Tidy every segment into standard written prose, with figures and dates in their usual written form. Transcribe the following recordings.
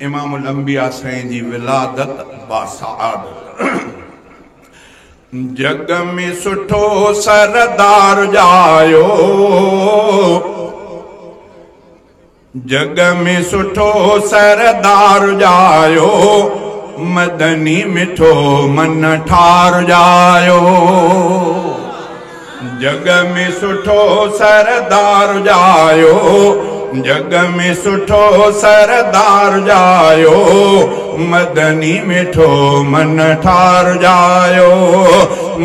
इमामुल अंबिया साईं जी विलादत बासआदत। जग में सुठो सरदार जायो, जग में सुठो सरदार जायो, मदनी मिठो मन ठार जायो। जग में सुठो सरदार जायो, जग में सुठो सरदार जायो, मदनी मिठो मन ठार जायो,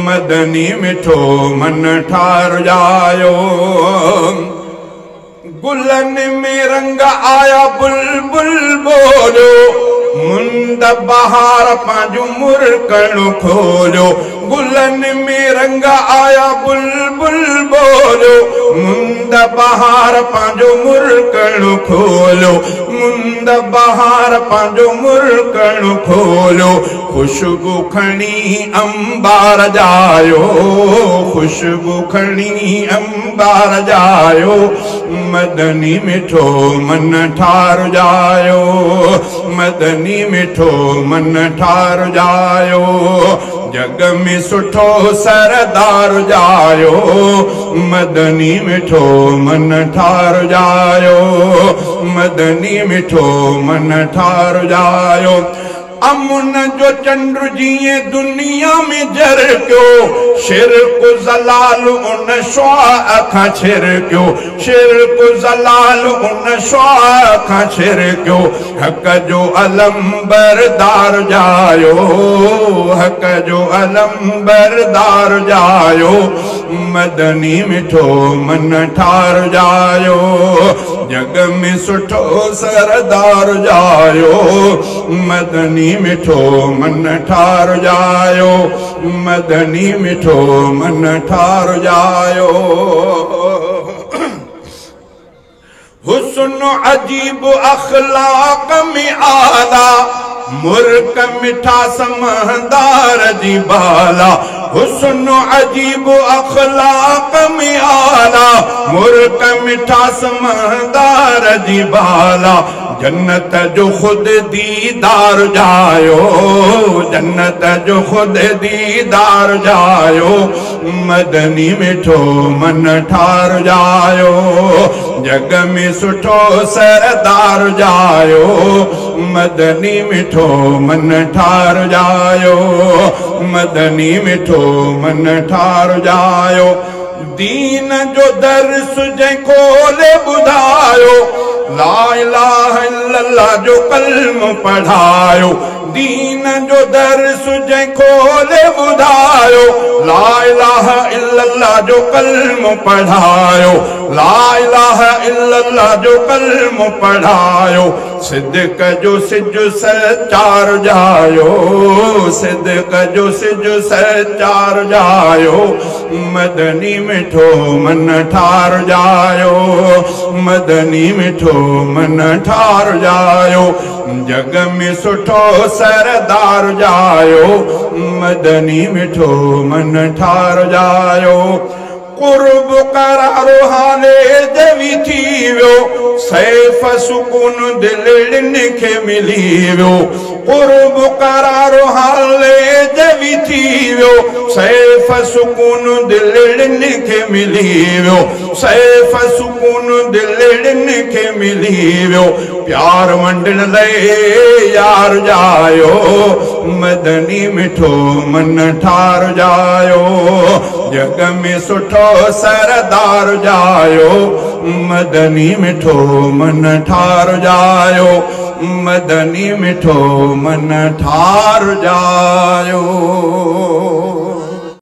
मदनी मिठो मन ठार जायो। गुलन में रंग आया बुलबुल बोलो, मुंद बहार पांजू मुरकण खोलो। गुलन में रंग आया बुलबुल बोलो, मुंद बहार पांजो मुरकण खोलो, मुंद बहार पांजो मुरकण खोलो। खुशबू खणी अंबार जायो, खुशबू खणी अंबार जायो, मदनी मिठो मन ठार जायो, मदनी मिठो मन ठार जायो। जग में सुठो सरदार जायो, मदनी मिठो मन ठार जायो, मदनी मिठो मन ठार जायो। अमुन जो चंद्र जीए दुनिया में जर क्यों, शिरक जलाल उन श्वाह खां छिर क्यों, शिरक जलाल उन श्वाह खां छिर क्यों। हक जो अलम बरदार जायो, हक जो अलम बरदार जायो, मदनी मिठो मन ठार जायो। जग में सुठो सरदार जायो, मदनी मिठो मन ठार जायो, मदनी मिठो मन ठार जायो। हुस्न अजीब अखलाक में आला, मुर्क मिठा समझदार जी बाला। हुस्न अजीब अखलाक में आला, मुर्क मिठा समझदार जी बाला। जन्नत जो खुद दीदार जायो, जन्नत जो खुद दीदार जायो, मदनी मिठो मन ठार जायो। जग में सुठो सरदार जायो, मदनी मिठो मन ठार जायो, मदनी मिठो मन ठार जायो। दीन जो दर्स जंहिं खोले ॿुधायो, ला इलाहा इल्लल्लाह जो कल्म पढ़ायो। दीन जो दर्स जंहिं खोले ॿुधायो, ला इलाहा इल्लल्लाह जो कल्म पढ़ायो, ला इलाहा इल्लल्लाह जो कल्म पढ़ायो। सिद्दीक़ जो सिज सचार जायो, सिद्दीक़ जो सिज सचार जायो, मदनी मिठो मन ठार जायो, मदनी मिठो मन ठार जायो। जग में सुठो सरदार जायो, मदनी मिठो मन ठार जायो। कुर्ब करारो हाले जवी थी वियो, सैफ सुकून दिल खे मिली वियो। कुर्ब करारो हाले जवी थी वियो, सैफ सुकून दिल खे मिली वियो, सैफ सुकून दिल खे मिली वियो। प्यार वंडण लाइ यार जायो, मदनी मिठो मन ठार जायो। जग में सुठो सरदार जायो, मदनी मिठो मन ठार जायो, मदनी मिठो मन ठार जायो।